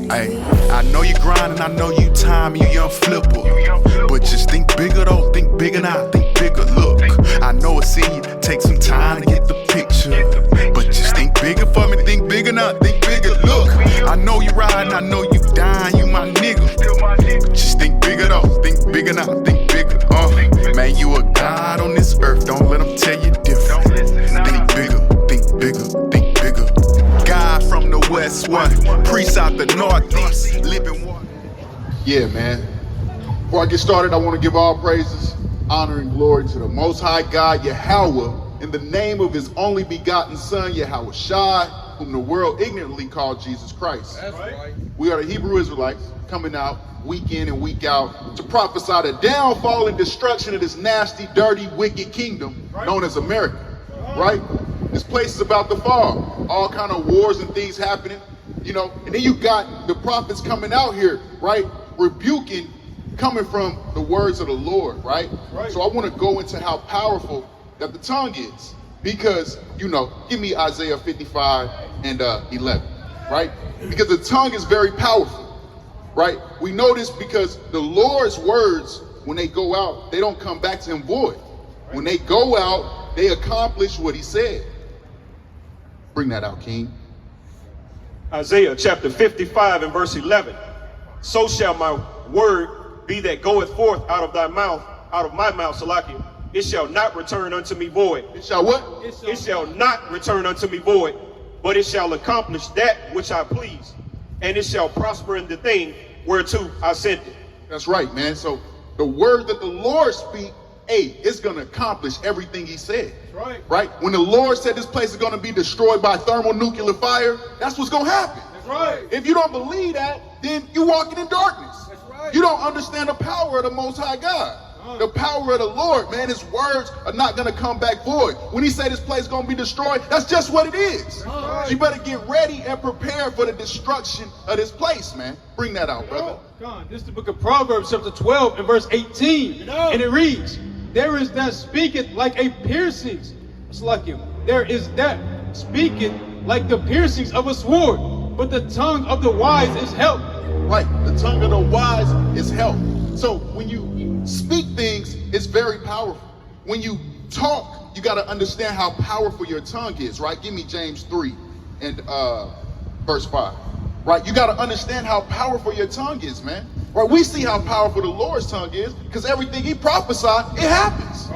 Ay, I know you grinding, I know you time, you young flipper. But just think bigger though, think bigger now, think bigger. Look, I know it's in you, take some time to get the picture. But just think bigger for me, think bigger now, think bigger. Look, I know you riding, I know you dying, you my nigga. But just think bigger though, think bigger now, think bigger. Man, you a god on this earth, don't let them tell you different. Think bigger, think bigger, think bigger. God from the west, one priest out the northeast, living water. Yeah, man. Before I get started, I want to give all praises, honor, and glory to the Most High God, Yahweh, in the name of His only begotten Son, Yahweh Shai, whom the world ignorantly called Jesus Christ. That's right. We are the Hebrew Israelites coming out week in and week out to prophesy the downfall and destruction of this nasty, dirty, wicked kingdom known as America. Right? This place is about to fall. All kind of wars and things happening, you know. And then you got the prophets coming out here, right, rebuking, coming from the words of the Lord, right? So I want to go into how powerful that the tongue is, because, you know, give me Isaiah 55 and 11, right? Because the tongue is very powerful, right? We know this because the Lord's words, when they go out, they don't come back to Him void. When they go out, they accomplish what He said. Bring that out, King. Isaiah chapter 55 and verse 11. So shall my word be that goeth forth out of thy mouth, out of my mouth, Salakia. It shall not return unto me void. It shall what? It shall not return unto me void, but it shall accomplish that which I please, and it shall prosper in the thing whereto I sent it. That's right, man. So the word that the Lord speaks, it's going to accomplish everything He said. That's right. When the Lord said this place is going to be destroyed by thermonuclear fire, that's what's going to happen. That's right. If you don't believe that, then you're walking in darkness. That's right. You don't understand the power of the Most High God. The power of the Lord, man. His words are not going to come back void. When He said this place is going to be destroyed, that's just what it is. Right. So you better get ready and prepare for the destruction of this place, man. Bring that out, brother. God, this is the book of Proverbs, chapter 12 and verse 18. And it reads, there is that speaketh like a piercings. It's like him. There is that speaketh like the piercings of a sword, but the tongue of the wise is health. Right. The tongue of the wise is health. So when you speak things, it's very powerful. When you talk, you got to understand how powerful your tongue is, right? Give me James 3 and verse 5. Right? You got to understand how powerful your tongue is, man. Right? We see how powerful the Lord's tongue is because everything He prophesied, it happens.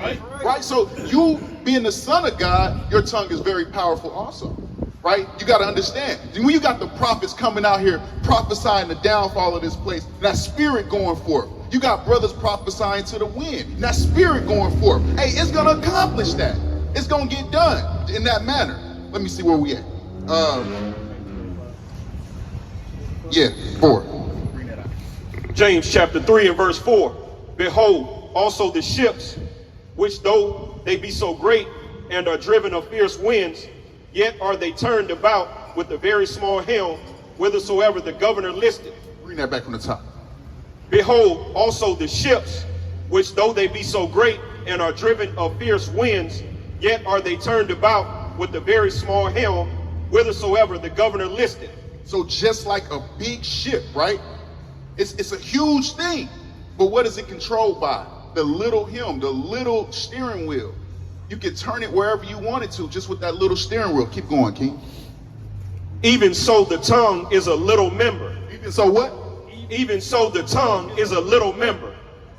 Right? So you being the Son of God, your tongue is very powerful also. Right? You got to understand. When you got the prophets coming out here prophesying the downfall of this place, that spirit going forth. You got brothers prophesying to the wind, that spirit going forth. Hey, it's going to accomplish that. It's going to get done in that manner. Let me see where we at. 4. James chapter 3 and verse 4. Behold, also the ships, which though they be so great and are driven of fierce winds, yet are they turned about with a very small helm, whithersoever the governor listeth. Bring that back from the top. Behold, also the ships, which though they be so great and are driven of fierce winds, yet are they turned about with a very small helm, whithersoever the governor listeth. So just like a big ship, right? It's a huge thing. But what is it controlled by? The little helm, the little steering wheel. You can turn it wherever you want it to just with that little steering wheel. Keep going, King. Even so the tongue is a little member. Even so what? Even so the tongue is a little member,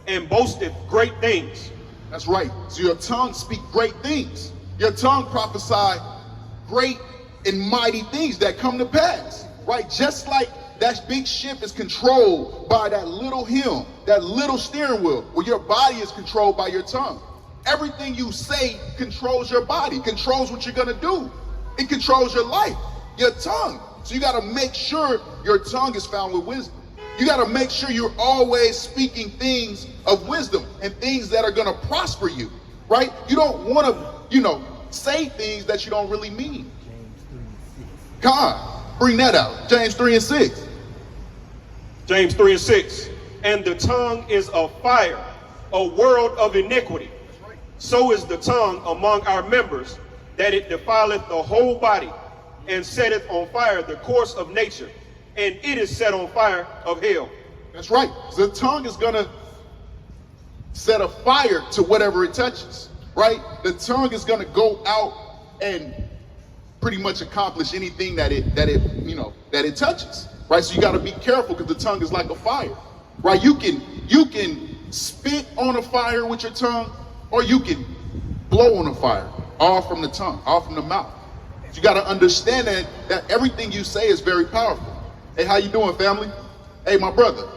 and boasteth great things. That's right. So your tongue speak great things. Your tongue prophesy great and mighty things that come to pass. Right? Just like that big ship is controlled by that little helm, that little steering wheel, well, your body is controlled by your tongue. Everything you say controls your body, controls what you're going to do. It controls your life, your tongue. So you got to make sure your tongue is found with wisdom. You got to make sure you're always speaking things of wisdom and things that are going to prosper you, right? You don't want to, say things that you don't really mean. God, bring that out. James 3 and 6. James 3 and 6. And the tongue is a fire, a world of iniquity. So is the tongue among our members, that it defileth the whole body, and setteth on fire the course of nature, and it is set on fire of hell. That's right. The tongue is going to set a fire to whatever it touches, right? The tongue is going to go out and pretty much accomplish anything that it touches, right? So you got to be careful because the tongue is like a fire, right? You can spit on a fire with your tongue, or you can blow on a fire, all from the tongue, all from the mouth. So you got to understand that everything you say is very powerful. Hey, how you doing, family? Hey, my brother.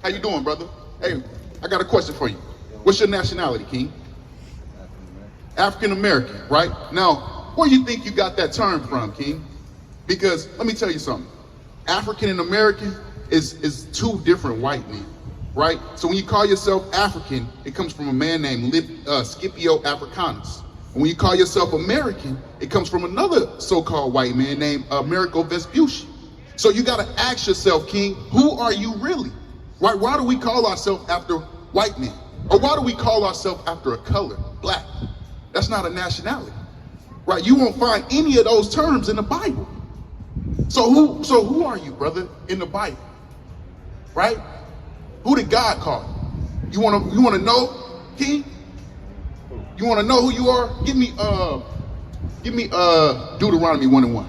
How you doing, brother? Hey, I got a question for you. What's your nationality, King? African American, right? Now, where do you think you got that term from, King? Because let me tell you something. African and American is two different white men, right? So when you call yourself African, it comes from a man named Scipio Africanus. And when you call yourself American, it comes from another so-called white man named Amerigo Vespucci. So you got to ask yourself, King, who are you really? Right? Why do we call ourselves after white men? Or why do we call ourselves after a color, black? That's not a nationality, right? You won't find any of those terms in the Bible. So who are you, brother, in the Bible, right? Who did God call you? You want to know, King? You want to know who you are? Give me Deuteronomy 1:1,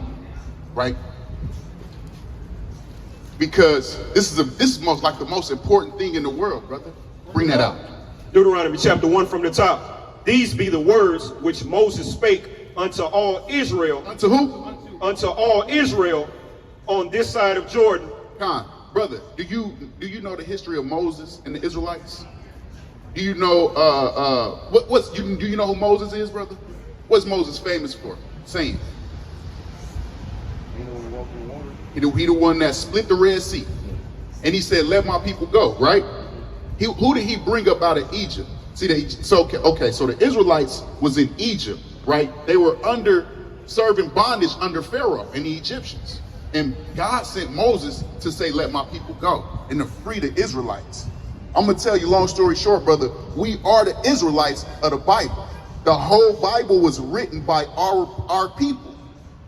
right? Because this is most like the most important thing in the world, brother. Bring that out. Deuteronomy chapter 1 from the top. These be the words which Moses spake unto all Israel. Unto who? Unto all Israel on this side of Jordan. Con, brother, do you know the history of Moses and the Israelites? Do you know do you know who Moses is, brother? What's Moses famous for? Saying. He the one that split the Red Sea. And he said, let my people go, right? Who did he bring up out of Egypt? See, so the Israelites was in Egypt, right? They were serving bondage under Pharaoh and the Egyptians. And God sent Moses to say, let my people go and to free the Israelites. I'm going to tell you, long story short, brother, we are the Israelites of the Bible. The whole Bible was written by our people,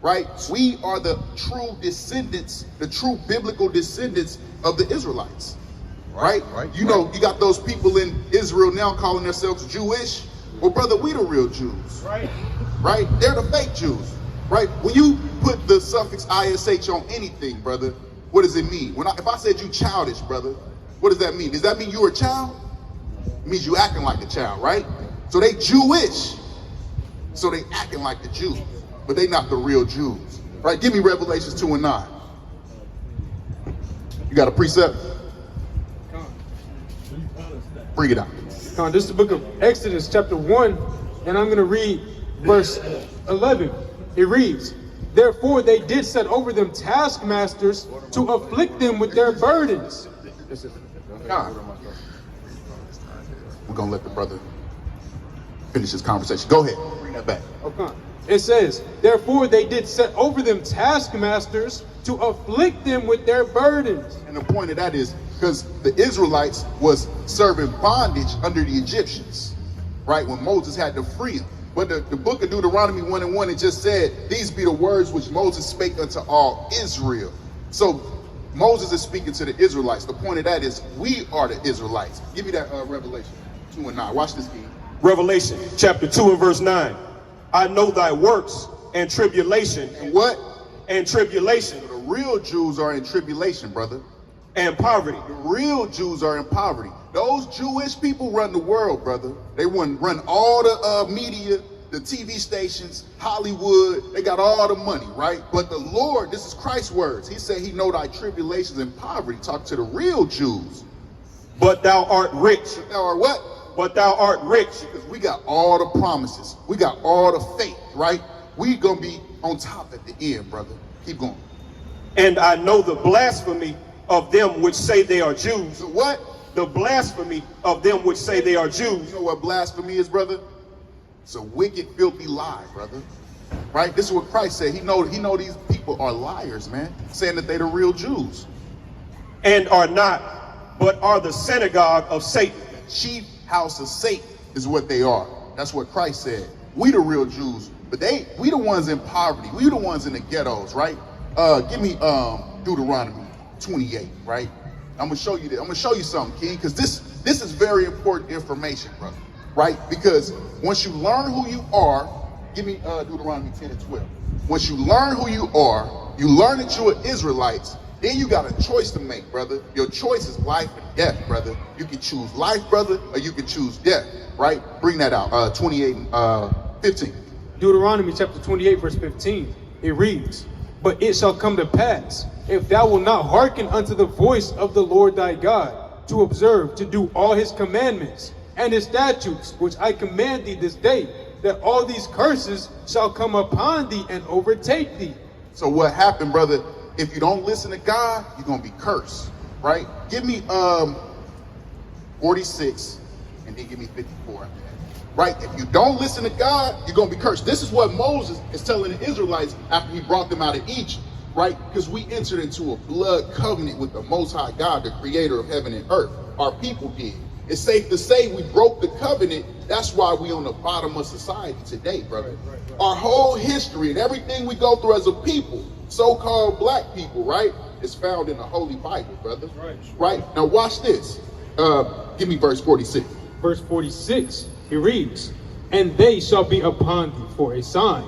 right? We are the true descendants, the true biblical descendants of the Israelites, right? You know, you got those people in Israel now calling themselves Jewish. Well, brother, we the real Jews, right? They're the fake Jews, right? When you put the suffix ISH on anything, brother, what does it mean? If I said you childish, brother, what does that mean? Does that mean you're a child? It means you acting like a child, right? So they Jewish. So they acting like the Jews, but they not the real Jews, right? Give me Revelations 2:9. You got a precept? Bring it out. This is the book of Exodus chapter 1, and I'm going to read verse 11. It reads, therefore they did set over them taskmasters to afflict them with their burdens. God. We're going to let the brother finish his conversation. Go ahead. Bring that back. Okay. It says, therefore they did set over them taskmasters to afflict them with their burdens. And the point of that is because the Israelites was serving bondage under the Egyptians, right? When Moses had to free them. But the book of Deuteronomy 1:1, it just said, these be the words which Moses spake unto all Israel. So Moses is speaking to the Israelites. The point of that is we are the Israelites. Give me that Revelation 2:9. Watch this, King. Revelation chapter 2 and verse 9. I know thy works and tribulation. And what? And tribulation. The real Jews are in tribulation, brother. And poverty. The real Jews are in poverty. Those Jewish people run the world, brother. They run all the media, the TV stations, Hollywood. They got all the money, right? But the Lord, this is Christ's words. He said he know thy tribulations and poverty. Talk to the real Jews. But thou art rich. But thou art what? But thou art rich. Because we got all the promises. We got all the faith, right? We gonna be on top at the end, brother. Keep going. And I know the blasphemy of them which say they are Jews. The what? The blasphemy of them which say they are Jews. You know what blasphemy is, brother? It's a wicked, filthy lie, brother. Right? This is what Christ said. He know these people are liars, man. Saying that they the real Jews. And are not, but are the synagogue of Satan. The chief house of Satan is what they are. That's what Christ said. We the real Jews, but we the ones in poverty. We the ones in the ghettos, right? Give me Deuteronomy 28, right? I'm gonna show you this. I'm gonna show you something, King, because this is very important information, brother, right? Because once you learn who you are, give me Deuteronomy 10 and 12. Once you learn who you are, you learn that you're an Israelite, then you got a choice to make, brother. Your choice is life and death, brother. You can choose life, brother, or you can choose death, right? Bring that out, 28 and 15. Deuteronomy chapter 28, verse 15. It reads, "But it shall come to pass, if thou wilt not hearken unto the voice of the Lord thy God, to observe, to do all his commandments and his statutes, which I command thee this day, that all these curses shall come upon thee and overtake thee." So what happened, brother? If you don't listen to God, you're gonna be cursed, right? Give me 46, and then give me 54 after that, right? If you don't listen to God, you're gonna be cursed. This is what Moses is telling the Israelites after he brought them out of Egypt, right? Because we entered into a blood covenant with the Most High God, the creator of heaven and earth. Our people did. It's safe to say we broke the covenant. That's why we on the bottom of society today, brother. Our whole history and everything we go through as a people, so-called black people, right, is found in the Holy Bible, brother. Right? Now watch this. Give me verse 46. Verse 46, it reads, "And they shall be upon thee for a sign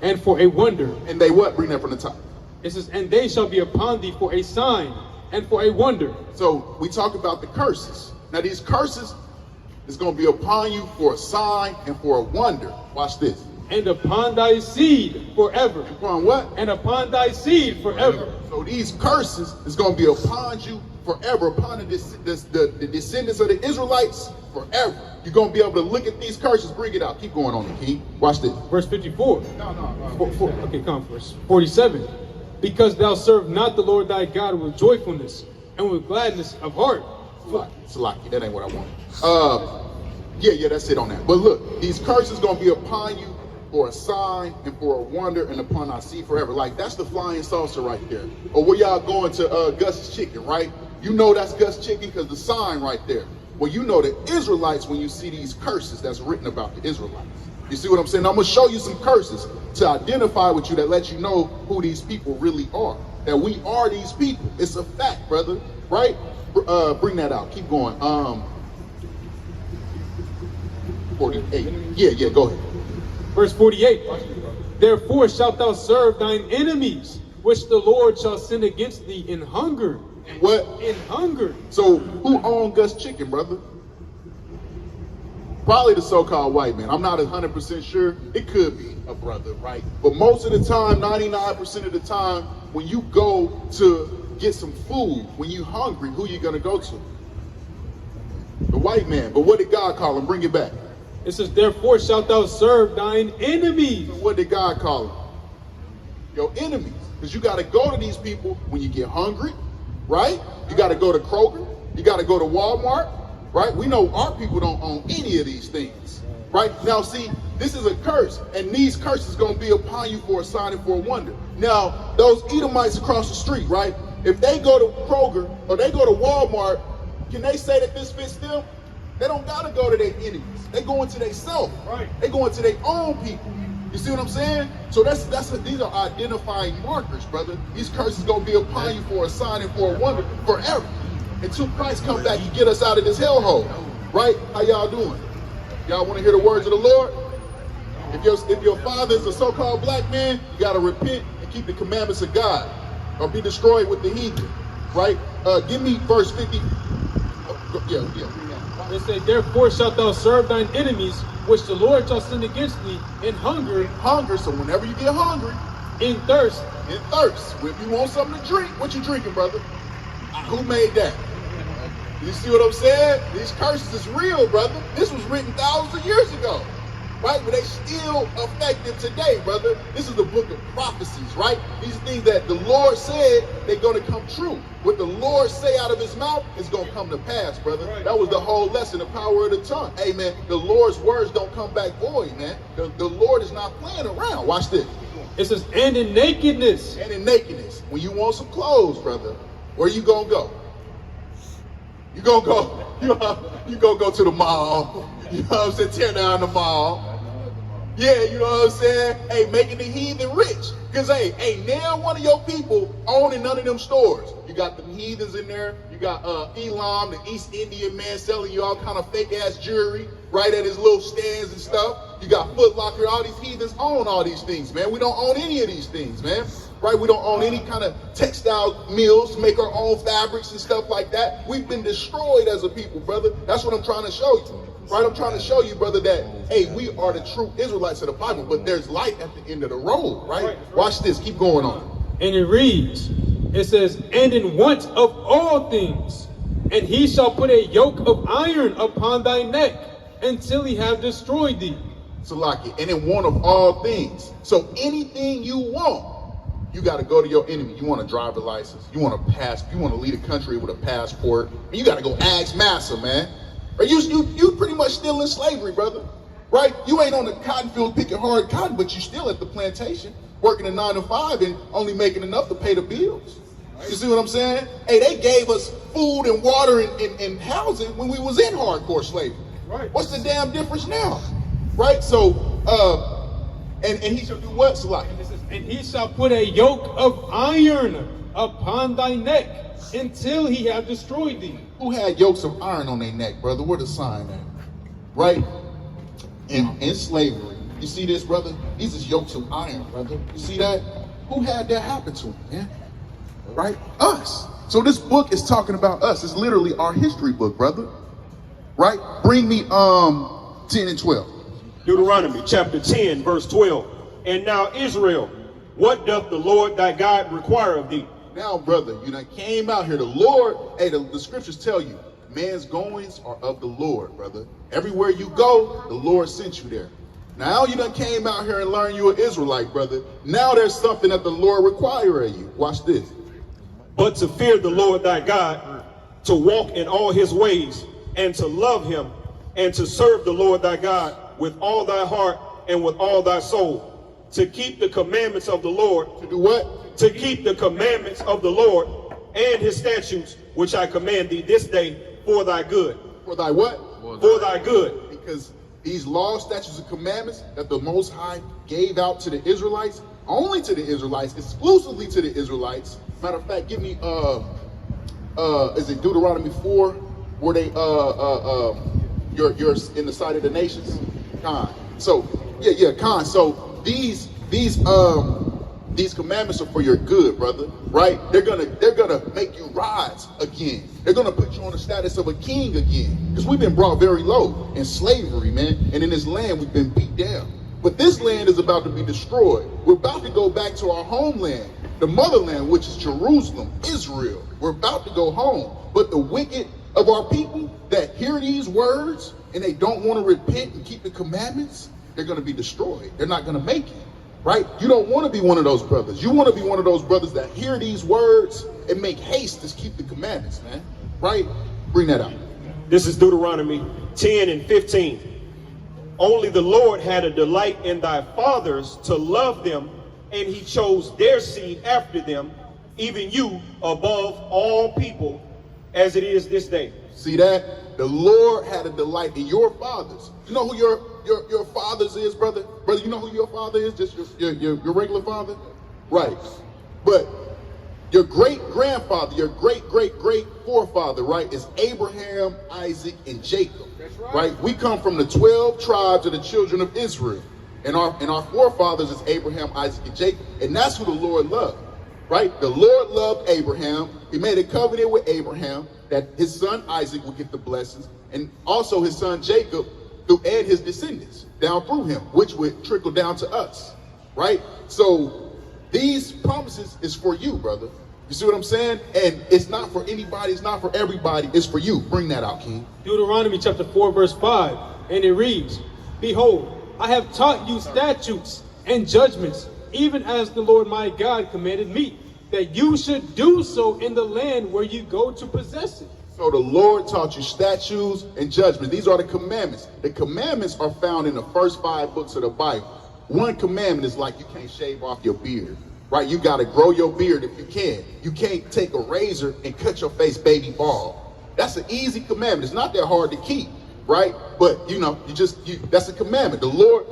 and for a wonder." And they what? Bring that from the top. It says, "And they shall be upon thee for a sign and for a wonder." So we talk about the curses. Now these curses is going to be upon you for a sign and for a wonder. Watch this. "And upon thy seed forever." Upon what? "And upon thy seed forever." So these curses is going to be upon you forever, upon the descendants of the Israelites forever. You're going to be able to look at these curses. Bring it out. Keep going on it, King. Watch this. Verse 54. No. Okay, come on. Verse 47. "Because thou serve not the Lord thy God with joyfulness and with gladness of heart." Salaki, that ain't what I want. Yeah, that's it on that. But look, these curses going to be upon you for a sign and for a wonder, and upon our seed forever. Like, that's the flying saucer right there. Or where y'all going to Gus's Chicken, right? You know that's Gus Chicken because the sign right there. Well, you know the Israelites when you see these curses that's written about the Israelites. You see what I'm saying? I'm going to show you some curses to identify with you that let you know who these people really are. That we are these people. It's a fact, brother. Right? Bring that out. Keep going. 48. Yeah, go ahead. Verse 48. "Therefore shalt thou serve thine enemies, which the Lord shall send against thee in hunger." What? In hunger. So who owned Gus Chicken, brother? Probably the so-called white man. I'm not 100% sure. It could be a brother, right? But most of the time, 99% of the time, when you go to get some food, when you hungry, who you gonna go to? The white man. But what did God call him? Bring it back. It says, "Therefore shalt thou serve thine enemies." So what did God call him? Your enemies. Because you got to go to these people when you get hungry, right? You got to go to Kroger. You got to go to Walmart, right? We know our people don't own any of these things, right? Now, see, this is a curse, and these curses going to be upon you for a sign and for a wonder. Now, those Edomites across the street, right? If they go to Kroger or they go to Walmart, can they say that this fits them? They don't got to go to their enemies. They go into their self. Right. They go into their own people. You see what I'm saying? So these are identifying markers, brother. These curses gonna be upon you for a sign and for a wonder forever. Until Christ come back and get us out of this hellhole. Right? How y'all doing? Y'all want to hear the words of the Lord? If your father is a so-called black man, you gotta repent and keep the commandments of God, or be destroyed with the heathen. Right? Give me verse 50. Yeah. It says, "Therefore shalt thou serve thine enemies, which the Lord shall send against thee in hunger." Hunger. So whenever you get hungry, in thirst. In thirst. If you want something to drink, what you drinking, brother? Who made that? You see what I'm saying? These curses is real, brother. This was written thousands of years ago, right? But they still effective today, brother. This is the book of prophecies, right? These things that the Lord said they're going to come true. What the Lord say out of his mouth is going to come to pass, brother. That was the whole lesson, the power of the tongue. Hey, man, the Lord's words don't come back void, man. The Lord is not playing around. Watch this. It says, "And in nakedness." And in nakedness. When you want some clothes, brother, where you going to go? You going to go to the mall. You know what I'm saying? Tear down the mall. Yeah, you know what I'm saying? Hey, making the heathen rich. Because, hey, ain't now one of your people owning none of them stores. You got the heathens in there. You got Elam, the East Indian man, selling you all kind of fake-ass jewelry right at his little stands and stuff. You got Foot Locker. All these heathens own all these things, man. We don't own any of these things, man. Right? We don't own any kind of textile mills to make our own fabrics and stuff like that. We've been destroyed as a people, brother. That's what I'm trying to show you. Right? I'm trying to show you, brother, that, hey, we are the true Israelites of the Bible, but there's light at the end of the road, right? Watch this. Keep going on. And it reads, it says, and in want of all things, and he shall put a yoke of iron upon thy neck until he have destroyed thee. Salaki, and in want of all things. So anything you want, you got to go to your enemy. You want a driver's license. You want to pass. You want to leave the country with a passport. You got to go ask massa, man. Or you pretty much still in slavery, brother. Right? You ain't on the cotton field picking hard cotton, but you still at the plantation, working a 9 to 5 and only making enough to pay the bills. You see what I'm saying? Hey, they gave us food and water and housing when we was in hardcore slavery. Right. What's the damn difference now? Right? So, and he shall do what, Salaki? And he shall put a yoke of iron upon thy neck until he have destroyed thee. Who had yokes of iron on their neck, brother? Where the sign at? Right? In slavery. You see this, brother? These is yokes of iron, brother. You see that? Who had that happen to them, man? Right? Us. So this book is talking about us. It's literally our history book, brother. Right? Bring me 10 and 12. Deuteronomy chapter 10, verse 12. And now Israel, what doth the Lord thy God require of thee? Now, brother, you done came out here. The Lord, hey, the scriptures tell you, man's goings are of the Lord, brother. Everywhere you go, the Lord sent you there. Now you done came out here and learned you an Israelite, brother. Now there's something that the Lord require of you. Watch this. But to fear the Lord thy God, to walk in all his ways, and to love him, and to serve the Lord thy God with all thy heart and with all thy soul, to keep the commandments of the Lord. To do what? To keep the commandments of the Lord and his statutes, which I command thee this day for thy good. For thy what? For thy good. Because these laws, statutes, and commandments that the Most High gave out to the Israelites, only to the Israelites, exclusively to the Israelites. Matter of fact, give me is it Deuteronomy 4, where they you're in the sight of the nations? Khan. So Khan. So these commandments are for your good, brother. Right? They're gonna make you rise again. They're gonna put you on the status of a king again. Because we've been brought very low in slavery, man. And in this land we've been beat down. But this land is about to be destroyed. We're about to go back to our homeland, the motherland, which is Jerusalem, Israel. We're about to go home. But the wicked of our people that hear these words and they don't want to repent and keep the commandments, they're going to be destroyed. They're not going to make it, right? You don't want to be one of those brothers. You want to be one of those brothers that hear these words and make haste to keep the commandments, man, right? Bring that out. This is Deuteronomy 10 and 15. Only the Lord had a delight in thy fathers to love them, and he chose their seed after them, even you above all people, as it is this day. See that? The Lord had a delight in your fathers. You know who your fathers is, brother? Brother, you know who your father is? Just your regular father? Right. But your great-grandfather, your great-great-great forefather, right, is Abraham, Isaac, and Jacob. That's right. We come from the 12 tribes of the children of Israel. And our forefathers is Abraham, Isaac, and Jacob. And that's who the Lord loved. Right? The Lord loved Abraham. He made a covenant with Abraham that his son Isaac would get the blessings, and also his son Jacob and his descendants down through him, which would trickle down to us. Right? So these promises is for you, brother. You see what I'm saying? And it's not for anybody, it's not for everybody, it's for you. Bring that out, King. Deuteronomy chapter 4, verse 5, and it reads, Behold, I have taught you statutes and judgments, even as the Lord my God commanded me, that you should do so in the land where you go to possess it. So the Lord taught you statutes and judgments. These are the commandments. The commandments are found in the first 5 books of the Bible. One commandment is like you can't shave off your beard, right? You got to grow your beard if you can. You can't take a razor and cut your face baby bald. That's an easy commandment. It's not that hard to keep, right? But, that's a commandment. The Lord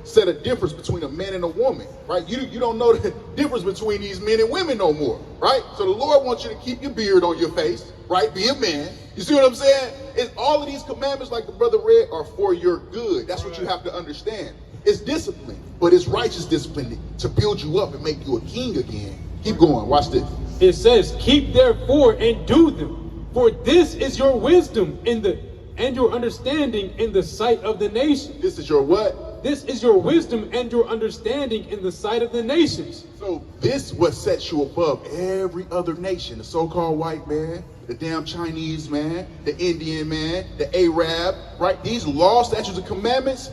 set a difference between a man and a woman, right? You don't know the difference between these men and women no more, right? So the Lord wants you to keep your beard on your face, right? Be a man. You see what I'm saying? It's all of these commandments, like the brother read, are for your good. That's what you have to understand. It's discipline, but it's righteous discipline to build you up and make you a king again. Keep going. Watch this. It says, keep therefore and do them, for this is your wisdom and your understanding in the sight of the nations. This is your what? This is your wisdom and your understanding in the sight of the nations. So this what sets you above every other nation. The so-called white man, the damn Chinese man, the Indian man, the Arab, right? These laws, statutes, and commandments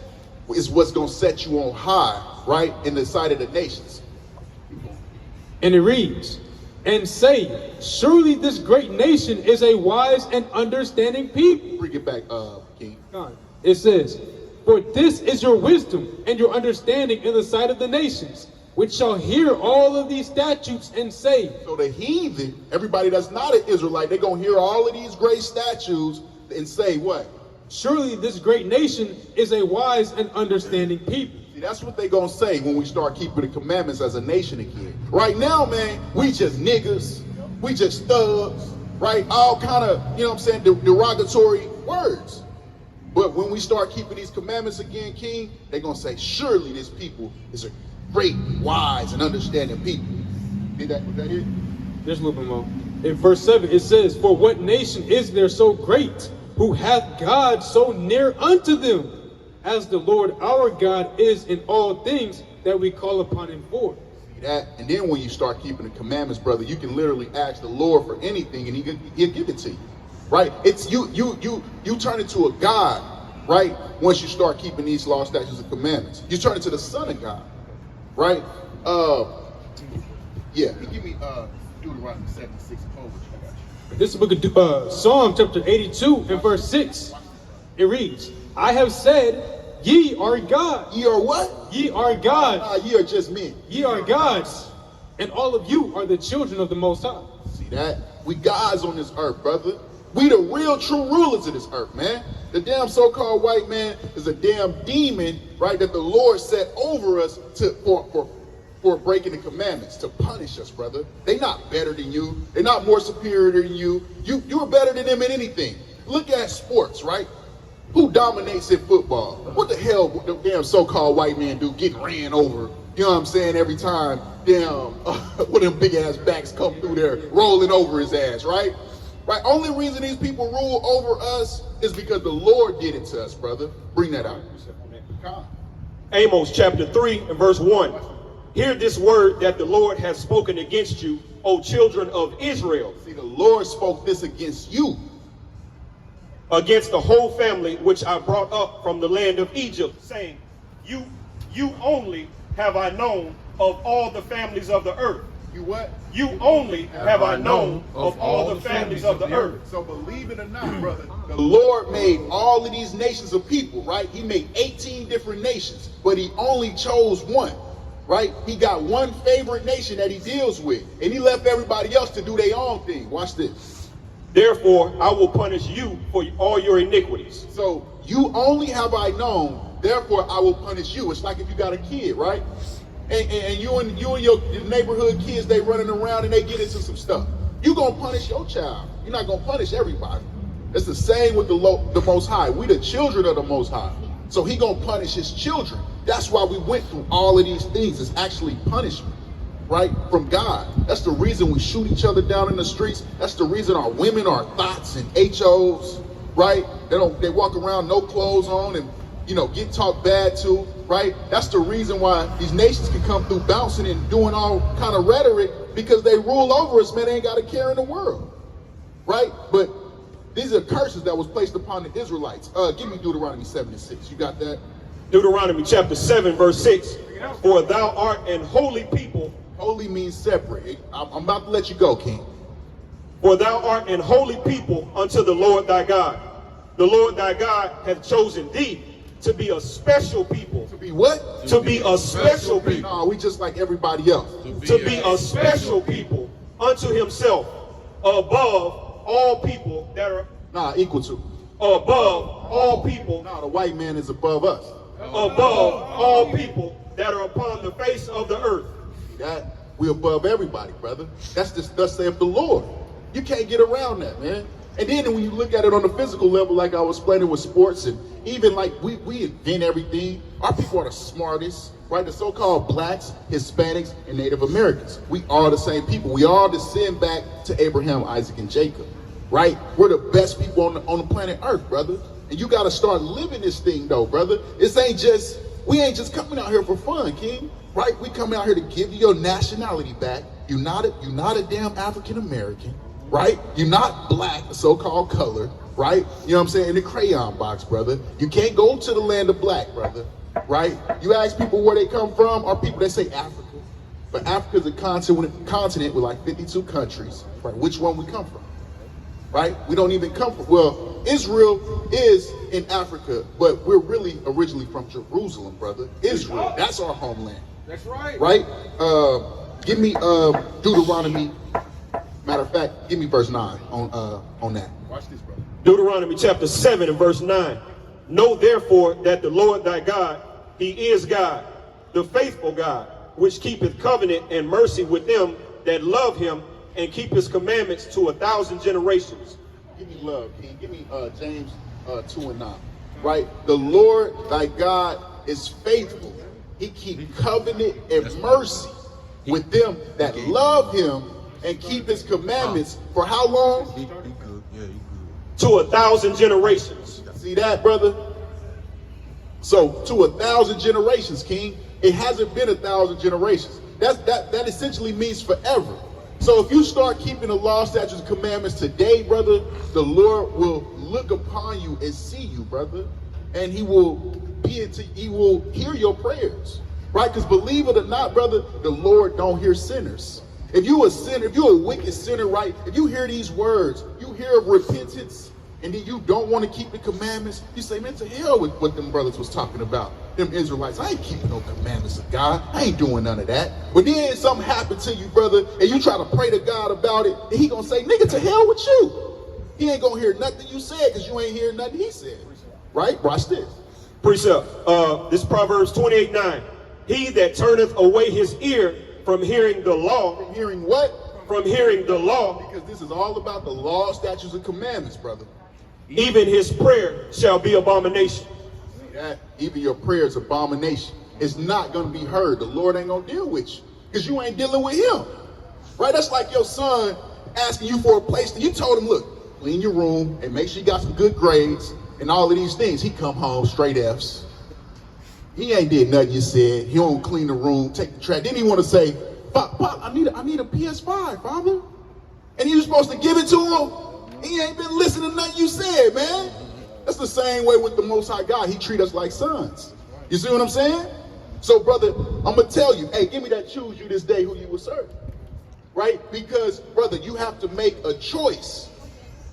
is what's going to set you on high, right? In the sight of the nations. And it reads, and say, surely this great nation is a wise and understanding people. Bring it back, King. It says, for this is your wisdom and your understanding in the sight of the nations, which shall hear all of these statutes and say. So the heathen, everybody that's not an Israelite, they're going to hear all of these great statutes and say what? Surely this great nation is a wise and understanding people. See, that's what they're going to say when we start keeping the commandments as a nation again. Right now, man, we just niggas, we just thugs, right? All kind of, you know what I'm saying, derogatory words. But when we start keeping these commandments again, King, they're going to say, surely this people is a great, wise, and understanding people. Was that it? There's a little bit more. In verse 7, it says, for what nation is there so great, who hath God so near unto them, as the Lord our God is in all things that we call upon him for? See that? And then when you start keeping the commandments, brother, you can literally ask the Lord for anything and he'll give it to you. Right? It's you turn into a God, right? Once you start keeping these laws, statutes, and commandments. You turn into the Son of God. Right? Yeah, give me Deuteronomy 7:6. This is the book of Psalm chapter 82 and verse 6. It reads, I have said, ye are God. Ye are what? Ye are gods. Ye are just men. Ye are gods. And all of you are the children of the Most High. See that? We gods on this earth, brother. We the real true rulers of this earth, man. The damn so-called white man is a damn demon, right, that the Lord set over us for breaking the commandments, to punish us, brother. They not better than you. They're not more superior than you. You're better than them in anything. Look at sports, right? Who dominates in football? What the hell would the damn so-called white man do getting ran over? You know what I'm saying? Every time, damn, one of them big-ass backs come through there, rolling over his ass, right? Right? Only reason these people rule over us is because the Lord did it to us, brother. Bring that out. Amos chapter 3 and verse 1. Hear this word that the Lord has spoken against you, O children of Israel. See, the Lord spoke this against you. Against the whole family which I brought up from the land of Egypt, saying, you only have I known of all the families of the earth. You what? You only have I known of all the families of the earth. So believe it or not, brother, the Lord made all of these nations of people, right? He made 18 different nations, but he only chose one, right? He got one favorite nation that he deals with, and he left everybody else to do their own thing. Watch this. Therefore, I will punish you for all your iniquities. So you only have I known, therefore I will punish you. It's like if you got a kid, right? And you and your neighborhood kids, they running around and they get into some stuff. You gonna punish your child. You're not gonna punish everybody. It's the same with the Most High. We the children of the Most High. So he gonna punish his children. That's why we went through all of these things. It's actually punishment, right? From God. That's the reason we shoot each other down in the streets. That's the reason our women are thoughts and HOs, right? They walk around no clothes on and, you know, get talked bad to, right? That's the reason why these nations can come through bouncing and doing all kind of rhetoric, because they rule over us, man. They ain't got a care in the world, right? But these are curses that was placed upon the Israelites. Give me Deuteronomy 7:6. You got that? Deuteronomy chapter 7 verse 6. For thou art an holy people. Holy means separate. I'm about to let you go, King. For thou art an holy people unto the Lord thy God. The Lord thy God hath chosen thee to be a special people. To be what? To be a special people. No, we just like everybody else. To be a special people unto himself, above all people that are equal to. above all people. No, the white man is above us. above all people that are upon the face of the earth. That we above everybody, brother. That's just thus saith the Lord. You can't get around that, man. And then when you look at it on the physical level, like I was explaining with sports, and even like we invent everything. Our people are the smartest, right? The so-called blacks, Hispanics, and Native Americans. We are the same people. We all descend back to Abraham, Isaac, and Jacob, right? We're the best people on the planet Earth, brother. And you got to start living this thing, though, brother. We ain't just coming out here for fun, King, right? We coming out here to give you your nationality back. You're not a damn African American, right? You're not black, the so-called color, right? You know what I'm saying? In the crayon box, brother. You can't go to the land of black, brother, right? You ask people where they come from, or people that say Africa. But Africa's a continent with like 52 countries, right? Which one we come from? Right? We don't even come from, well, Israel is in Africa, but we're really originally from Jerusalem, brother. Israel, that's our homeland. That's right. Right? Give me Deuteronomy. Matter of fact, give me verse 9 on that. Watch this, brother. Deuteronomy chapter 7 and verse 9. Know therefore that the Lord thy God, he is God, the faithful God, which keepeth covenant and mercy with them that love him, and keep his commandments to 1,000 generations. Give me love, King. Give me James 2 and 9. Right? The Lord thy God is faithful. He keep covenant and mercy with them that love him and keep his commandments for how long? He good. Yeah, he good. To 1,000 generations. See that, brother? So to 1,000 generations, King. It hasn't been 1,000 generations. That essentially means forever. So if you start keeping the law, statutes, and commandments today, brother, the Lord will look upon you and see you, brother, and he will hear your prayers, right? Because believe it or not, brother, the Lord don't hear sinners. If you a sinner, if you're a wicked sinner, right? If you hear these words, you hear of repentance, and then you don't want to keep the commandments, you say, man, to hell with what them brothers was talking about. Them Israelites, I ain't keeping no commandments of God. I ain't doing none of that. But then something happened to you, brother, and you try to pray to God about it, and he gonna say, nigga, to hell with you. He ain't gonna hear nothing you said because you ain't hear nothing he said. Right? Watch this. Precept. This is Proverbs 28:9. He that turneth away his ear from hearing the law. From hearing what? From hearing the law. Because this is all about the law, statutes, and commandments, brother. Even his prayer shall be abomination. See that? Even your prayer is abomination. It's not going to be heard. The Lord ain't going to deal with you because you ain't dealing with him. Right? That's like your son asking you for a place that you told him, look, clean your room and make sure you got some good grades and all of these things. He come home straight F's. He ain't did nothing you said. He don't clean the room, take the trash. Then he want to say, Pop, I need a PS5, Father. And you supposed to give it to him. He ain't been listening to nothing you said, man. That's the same way with the Most High God. He treat us like sons. You see what I'm saying? So, brother, I'm going to tell you, hey, give me that choose you this day who you will serve. Right? Because, brother, you have to make a choice.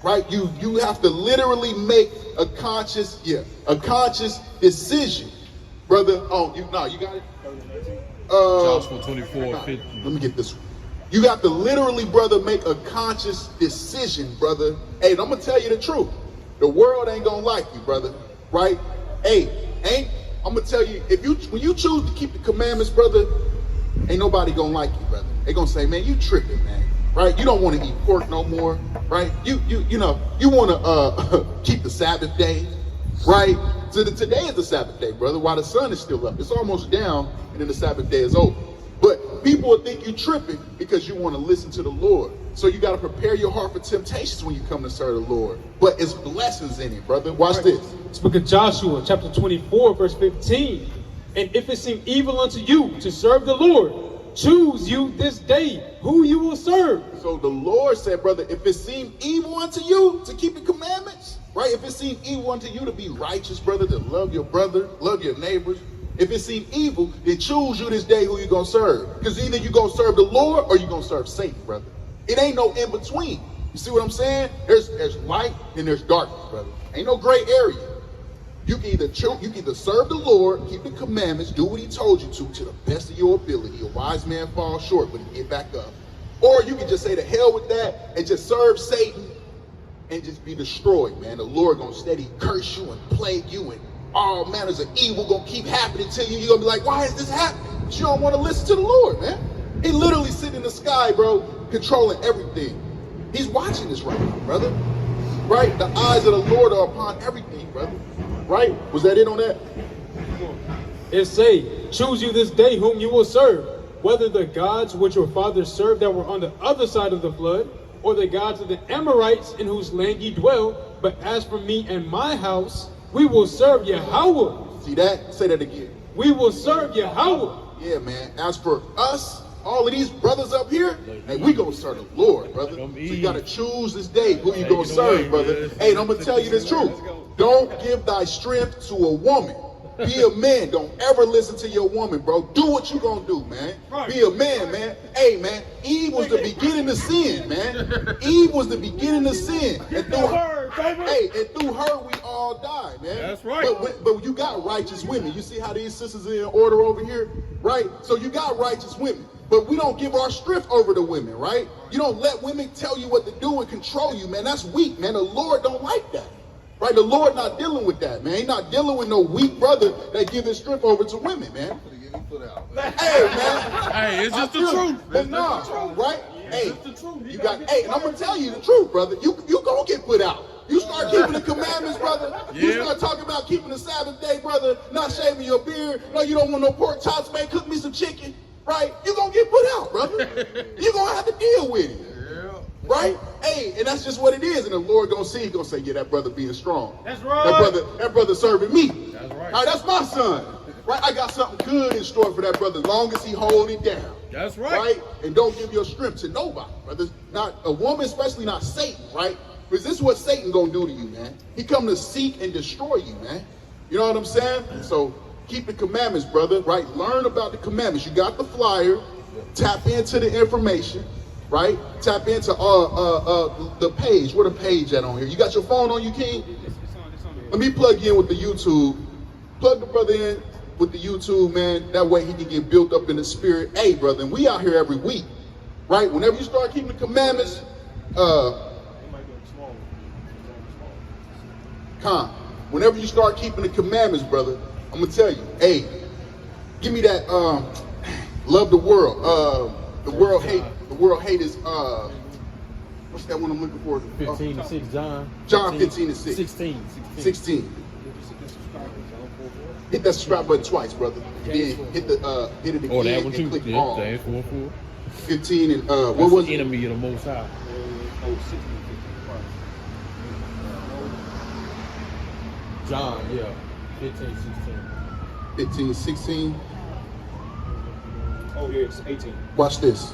Right? You have to literally make a conscious decision. Brother, you got it? Joshua 24:50. Let me get this one. You have to literally, brother, make a conscious decision, brother. Hey, and I'm gonna tell you the truth. The world ain't gonna like you, brother. Right? Hey, I'm gonna tell you, when you choose to keep the commandments, brother, ain't nobody gonna like you, brother. They gonna say, man, you tripping, man. Right? You don't want to eat pork no more, right? You want to keep the Sabbath day, right? So today is the Sabbath day, brother, while the sun is still up. It's almost down, and then the Sabbath day is over. But people will think you tripping because you want to listen to the Lord. So you got to prepare your heart for temptations when you come to serve the Lord. But it's blessings in it, brother. Watch this. It's book of Joshua, chapter 24, verse 15. And if it seem evil unto you to serve the Lord, choose you this day who you will serve. So the Lord said, brother, if it seem evil unto you to keep the commandments, right? If it seem evil unto you to be righteous, brother, to love your brother, love your neighbors, if it seem evil, then choose you this day who you're going to serve. Because either you're going to serve the Lord or you're going to serve Satan, brother. It ain't no in between. You see what I'm saying? There's light and there's darkness, brother. Ain't no gray area. You can either serve the Lord, keep the commandments, do what he told you to the best of your ability. A wise man falls short, but he get back up. Or you can just say to hell with that and just serve Satan and just be destroyed, man. The Lord gonna steady curse you and plague you and all manners of evil gonna keep happening to you. You're gonna be like, why is this happening? But you don't want to listen to the Lord, man. He literally sitting in the sky, bro, controlling everything. He's watching this right now, brother. Right? The eyes of the Lord are upon everything, brother. Right? Was that it on that? It say, choose you this day whom you will serve, whether the gods which your fathers served that were on the other side of the flood, or the gods of the Amorites in whose land ye dwell. But as for me and my house, we will serve Yahweh. See that? Say that again. We will serve Yahweh. Yeah, man. As for us, all of these brothers up here, hey, we gonna serve the Lord, brother. So you gotta choose this day who you gonna serve, brother. Hey, and I'm gonna tell you the truth. Don't give thy strength to a woman. Be a man. Don't ever listen to your woman, bro. Do what you gonna do, man. Be a man, man. Hey, man. Eve was the beginning of sin, man. Eve was the beginning of sin. And through her, and through her, we all die, man. That's right. But you got righteous women. You see how these sisters are in order over here, right? So you got righteous women. But we don't give our strength over to women, right? You don't let women tell you what to do and control you, man. That's weak, man. The Lord don't like that. Right? The Lord not dealing with that, man. He's not dealing with no weak brother that give his strength over to women, man. Hey, man. Hey, it's just the truth. But nah, right? Hey, you got. Hey, and I'm gonna tell you the truth, brother. You gonna get put out. You start keeping the commandments, brother. You start talking about keeping the Sabbath day, brother. Not shaving your beard. No, you don't want no pork chops, man. Cook me some chicken, right? You gonna get put out, brother. You gonna have to deal with it. Right? Hey, and that's just what it is. And the Lord gonna see, he gonna say, yeah, that brother being strong. That's right. That brother serving me. That's right. All right, that's my son. Right? I got something good in store for that brother as long as he hold it down. That's right. Right? And don't give your strength to nobody, brother. Not a woman, especially not Satan, right? Because this is what Satan gonna do to you, man. He come to seek and destroy you, man. You know what I'm saying? So keep the commandments, brother, right? Learn about the commandments. You got the flyer, tap into the information. Right? Tap into the page. Where the page at on here? You got your phone on you, King? Let me plug you in with the YouTube. Plug the brother in with the YouTube, man. That way he can get built up in the spirit. Hey, brother, and we out here every week. Right? Whenever you start keeping the commandments, whenever you start keeping the commandments, brother, I'm gonna tell you, hey, give me that love the world. The world hate is what's that one I'm looking for? 15-6, John. John 15-6. 16. Hit that subscribe button twice, brother. And then hit it again Oh, that one too. and click Yeah, all. James 4:4. 15 and what was it? Enemy of the Most High. John, yeah. 15-16. 15, 16. Oh, here it's 18. Watch this.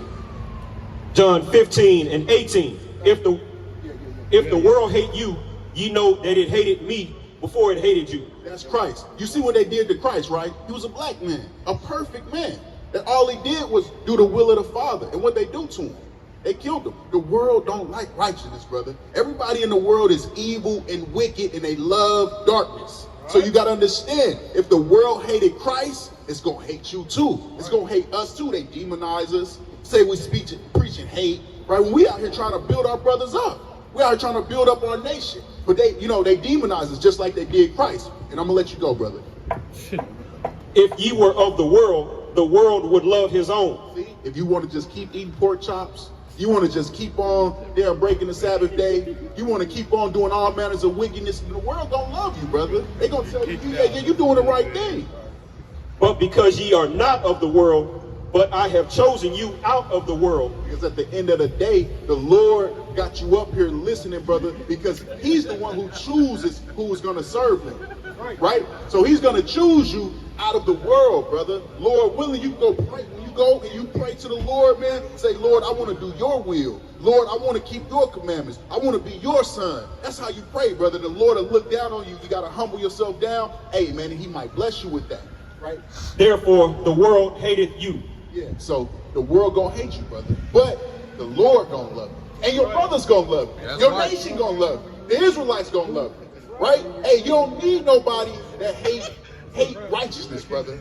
John 15 and 18. If the world hate you, ye know that it hated me before it hated you. That's Christ. You see what they did to Christ, right? He was a black man, a perfect man. And all he did was do the will of the Father. And what they do to him, they killed him. The world don't like righteousness, brother. Everybody in the world is evil and wicked, and they love darkness. So you got to understand, if the world hated Christ, it's going to hate you too. It's going to hate us too. They demonize us, say we preaching hate, right? When we out here trying to build our brothers up. We out here trying to build up our nation. But they demonize us just like they did Christ. And I'm going to let you go, brother. If ye were of the world would love his own. See, if you want to just keep eating pork chops, you want to just keep on breaking the Sabbath day, you want to keep on doing all manners of wickedness, the world don't love you, brother. They going to tell you, yeah, you're doing the right thing. But because ye are not of the world, but I have chosen you out of the world. Because at the end of the day, the Lord got you up here listening, brother, because he's the one who chooses who is going to serve him, right? So he's going to choose you out of the world, brother. Lord willing, you can go pray. When you go and you pray to the Lord, man, say, Lord, I want to do your will. Lord, I want to keep your commandments. I want to be your son. That's how you pray, brother. The Lord will look down on you. You got to humble yourself down. Hey, man, and he might bless you with that, right? Therefore, the world hateth you. Yeah, so the world gonna hate you, brother. But the Lord gonna love you. And your brother's gonna love you. That's Your right. nation gonna love you. The Israelites gonna love you. Right? Hey, you don't need nobody that hate righteousness, brother.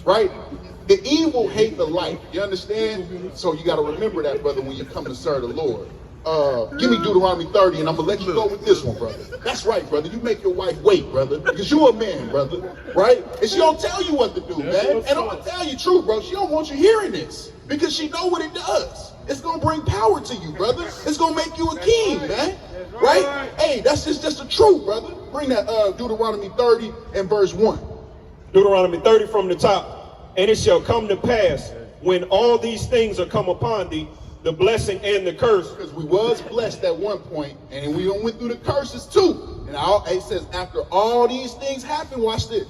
Right? The evil hate the light. You understand? So you gotta remember that, brother, when you come to serve the Lord. Give me Deuteronomy 30, and I'm gonna let you go with this one, brother. That's right, brother. You make your wife wait, brother, because you a man, brother, right? And she don't tell you what to do, man. And I'm gonna tell you true, bro. She don't want you hearing this because she know what it does. It's gonna bring power to you, brother. It's gonna make you a king, man. Right? Hey, that's just the truth, brother. Bring that Deuteronomy 30 and verse 1. Deuteronomy 30 from the top. And it shall come to pass when all these things are come upon thee, the blessing and the curse. Because we was blessed at one point, and we went through the curses too. And it says, after all these things happen, watch this.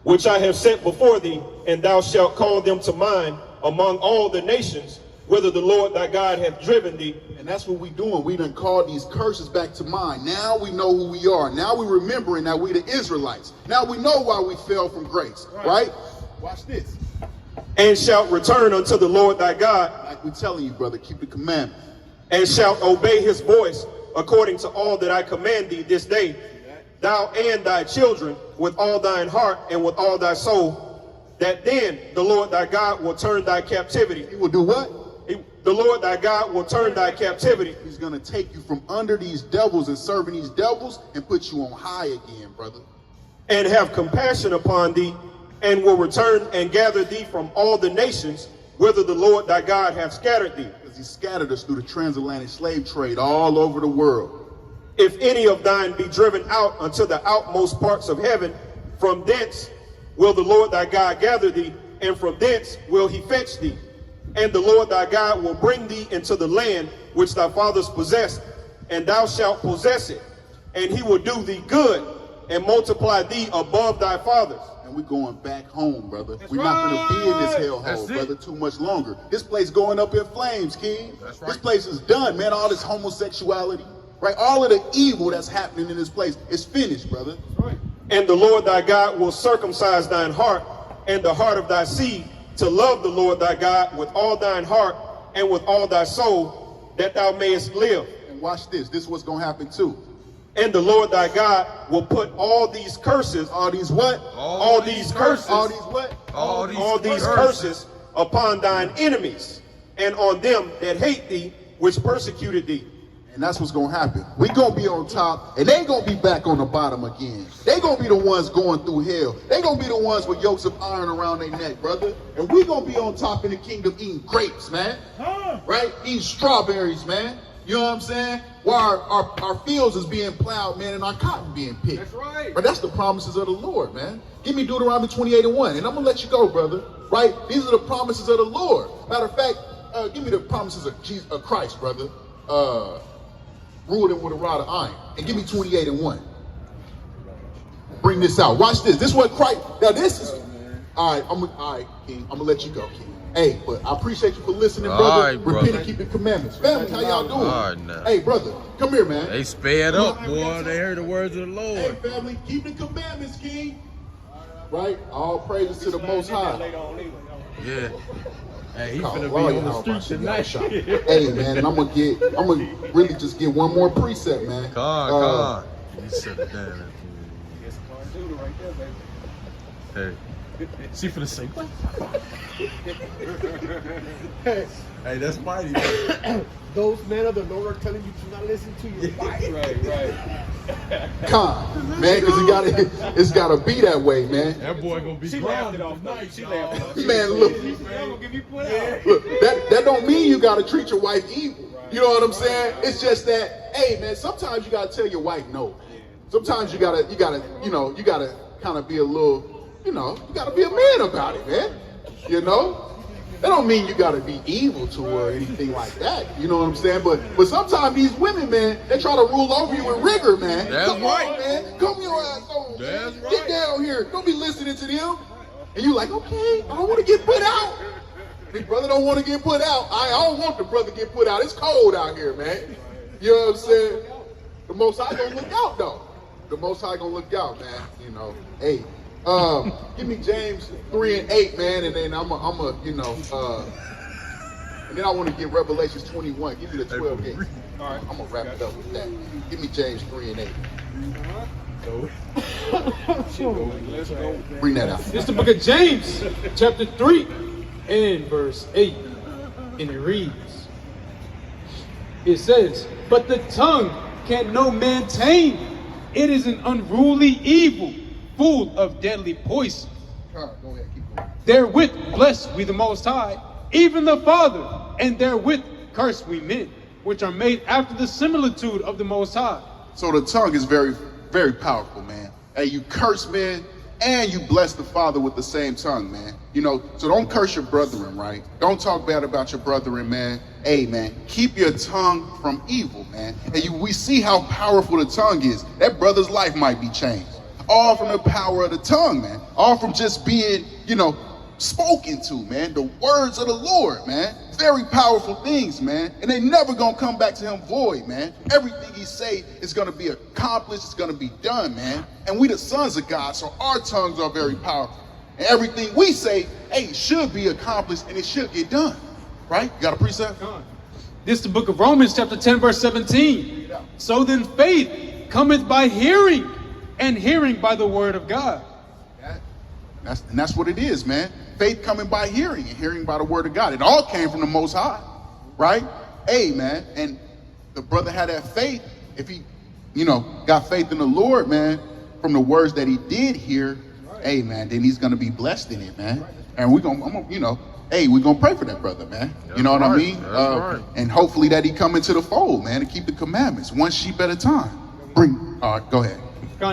Which I have set before thee, and thou shalt call them to mind among all the nations, whither the Lord thy God hath driven thee. And that's what we doing. We done called these curses back to mind. Now we know who we are. Now we remembering that we the Israelites. Now we know why we fell from grace, right? Watch this. And shalt return unto the Lord thy God. Like we telling you, brother, keep the commandments. And shalt obey his voice according to all that I command thee this day, thou and thy children, with all thine heart and with all thy soul, that then the Lord thy God will turn thy captivity. He will do what? The Lord thy God will turn thy captivity. He's going to take you from under these devils and serving these devils and put you on high again, brother. And have compassion upon thee, and will return and gather thee from all the nations, whither the Lord thy God hath scattered thee. Because he scattered us through the transatlantic slave trade all over the world. If any of thine be driven out unto the outmost parts of heaven, from thence will the Lord thy God gather thee, and from thence will he fetch thee. And the Lord thy God will bring thee into the land which thy fathers possessed, and thou shalt possess it. And he will do thee good, and multiply thee above thy fathers. And we're going back home, brother. We're not going to be in this hellhole, brother, too much longer. This place going up in flames, King. That's right. This place is done, man. All this homosexuality, right? All of the evil that's happening in this place is finished, brother. That's right. And the Lord thy God will circumcise thine heart and the heart of thy seed, to love the Lord thy God with all thine heart and with all thy soul, that thou mayest live. And watch this. This is what's going to happen too. And the Lord thy God will put all these curses, All these what? all these curses, All these what? all these curses upon thine enemies, and on them that hate thee, which persecuted thee. And that's what's going to happen. We're going to be on top, and they going to be back on the bottom again. They going to be the ones going through hell. They going to be the ones with yokes of iron around their neck, brother. And we're going to be on top in the kingdom eating grapes, man. Right? Eating strawberries, man. You know what I'm saying? While our fields is being plowed, man, and our cotton being picked. That's right. But that's the promises of the Lord, man. Give me Deuteronomy 28:1, and I'm going to let you go, brother. Right? These are the promises of the Lord. Matter of fact, give me the promises of Christ, brother. Rule them with a rod of iron. And give me 28:1. Bring this out. Watch this. This is what Christ. Now this is. All right, King. I'm gonna let you go, King. Hey, but I appreciate you for listening, brother. All right, brother. Repent and keep the commandments. Family, how y'all doing? All right, now. Hey, brother, come here, man. They sped up, boy. They heard the words of the Hey, Lord. family, keep the commandments, King. Right? All praises to the Most High. Yeah. Hey, he Oh, finna be Lord, on the y'all streets about to tonight. get shot. Hey, man, and I'm gonna really just get one more precept, man. Come on. You sit it down. Hey. She finna say what? Hey, that's mighty. Man. Those men of the Lord are telling you to not listen to your wife. Con, man, because it's gotta be that way, man. That boy gonna be grounded tonight. Man, look, that don't mean you gotta treat your wife evil. You know what I'm saying? It's just that, hey, man, sometimes you gotta tell your wife no. Sometimes you gotta kind of be a little, you gotta be a man about it, man. You know? That don't mean you gotta be evil to her or anything like that. You know what I'm saying? But sometimes these women, man, they try to rule over you with rigor, man. That's Come right. on, man. Come your ass on, That's man. right. Get down here. Don't be listening to them. And you like, okay, I don't want to get put out. Big brother don't want to get put out. I don't want the brother to get put out. It's cold out here, man. You know what I'm saying? The Most High gonna look out, though. The Most High gonna look out, man. You know, hey. Give me James 3:8, man, and then I'm and then I want to get Revelations 21. Give me the 12 gates. All right, I'm gonna wrap it up with that. Give me James 3:8. Let's go. Bring that out. It's the book of James, chapter 3, and verse 8. And it reads, It says, but the tongue can no man tame. It is an unruly evil, full of deadly poison. Go ahead, keep going. Therewith bless we the Most High, even the Father, and therewith curse we men, which are made after the similitude of the Most High. So the tongue is very, very powerful, man. Hey, you curse men and you bless the Father with the same tongue, man. You know, so don't curse your brethren, right? Don't talk bad about your brethren, man. Hey, man, keep your tongue from evil, man. And we see how powerful the tongue is. That brother's life might be changed. All from the power of the tongue, man. All from just being, you know, spoken to, man. The words of the Lord, man. Very powerful things, man. And they never gonna come back to him void, man. Everything he say is gonna be accomplished, it's gonna be done, man. And we the sons of God, so our tongues are very powerful. And everything we say, hey, should be accomplished and it should get done. Right? You got a precept? This is the book of Romans, chapter 10, verse 17. So then faith cometh by hearing, and hearing by the word of God. That's what it is, man. Faith coming by hearing, and hearing by the word of God. It all came from the Most High, right? Hey, man, and the brother had that faith. If he, you know, got faith in the Lord, man, from the words that he did hear, hey, man, then he's gonna be blessed in it, man. And we're gonna, you know, hey, we're gonna pray for that brother, man. You know what I mean? And hopefully that he come into the fold, man, and keep the commandments, one sheep at a time. Go ahead.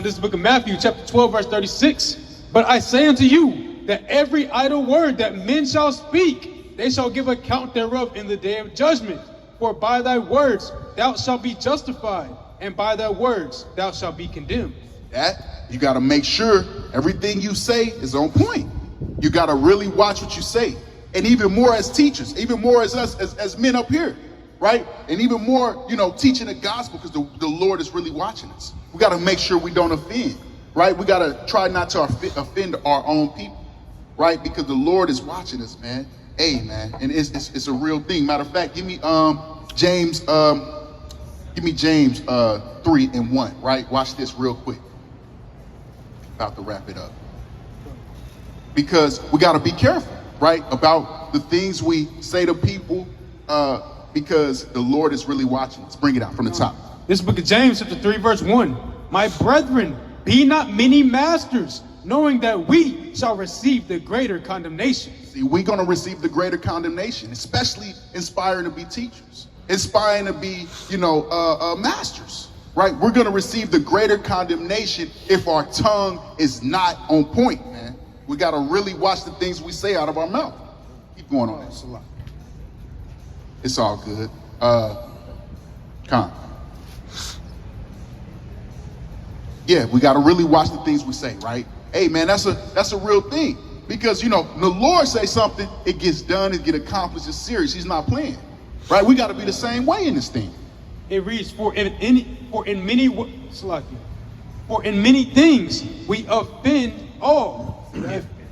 This is the book of Matthew, chapter 12, verse 36. But I say unto you that every idle word that men shall speak, they shall give account thereof in the day of judgment. For by thy words thou shalt be justified, and by thy words thou shalt be condemned. That you got to make sure everything you say is on point. You got to really watch what you say, and even more as teachers, even more as us as men up here, right? And even more, you know, teaching the gospel, because the Lord is really watching us. We got to make sure we don't offend. Right? We got to try not to offend our own people, right? Because the Lord is watching us, man. Hey, man. And it's a real thing. Matter of fact, give me James 3:1, right? Watch this real quick. About to wrap it up. Because we got to be careful, right? About the things we say to people, because the Lord is really watching us. Bring it out from the top. This book of James, chapter 3, verse 1. My brethren, be not many masters, knowing that we shall receive the greater condemnation. See, we're going to receive the greater condemnation, especially inspiring to be teachers, inspiring to be, you know, masters, right? We're going to receive the greater condemnation if our tongue is not on point, man. We got to really watch the things we say out of our mouth. Keep going on that. It's all good. Yeah, we got to really watch the things we say, right? Hey, man, that's a real thing. Because, you know, the Lord say something, it gets done, it get accomplished, it's serious. He's not playing, right? We got to be the same way in this thing. It reads, for in many things we offend all.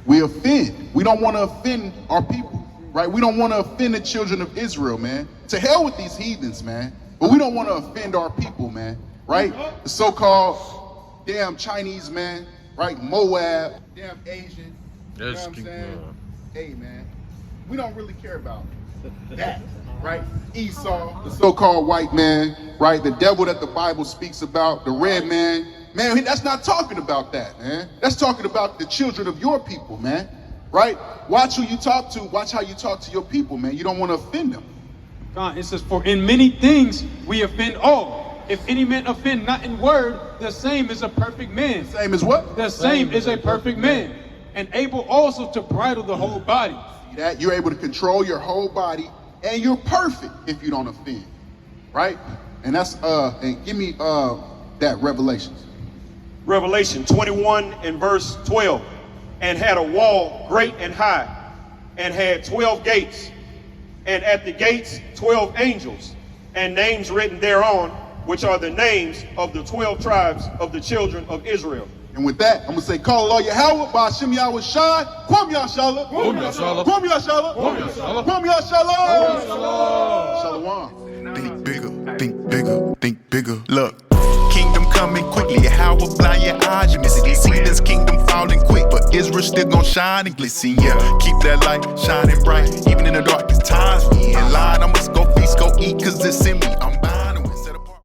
We offend. We don't want to offend our people, right? We don't want to offend the children of Israel, man. To hell with these heathens, man. But we don't want to offend our people, man, right? The so-called damn Chinese, man, right? Moab, damn Asian. You know what I'm saying? Hey, man, we don't really care about that, right? Esau, the so-called white man, right? The devil that the Bible speaks about, the red man. Man, that's not talking about that, man. That's talking about the children of your people, man, right? Watch who you talk to. Watch how you talk to your people, man. You don't want to offend them. It says, for in many things we offend all. If any man offend not in word, the same is a perfect man. Same as what? The same is a perfect man, and able also to bridle the whole body. See that? You're able to control your whole body, and you're perfect if you don't offend, right? And that's and give me that Revelation. Revelation 21 and verse 12. And had a wall great and high, and had 12 gates, and at the gates 12 angels, and names written thereon, which are the names of the 12 tribes of the children of Israel. And with that, I'm going to say, call Allah Yahweh, Ba'ashem Yahweh Shai, Kwam Yashala, Kwam Yashala, Kwam Yashala, Kwam Yashala, Kwam Yashala, Shalom. Think bigger, think bigger, think bigger. Look, kingdom coming quickly. How will blind your eyes? You miss it. See this kingdom falling quick, but Israel still gonna shine and glisten. Yeah, keep that light shining bright, even in the darkest times. We in line. I must go feast, go gon' eat cause it's in me. I'm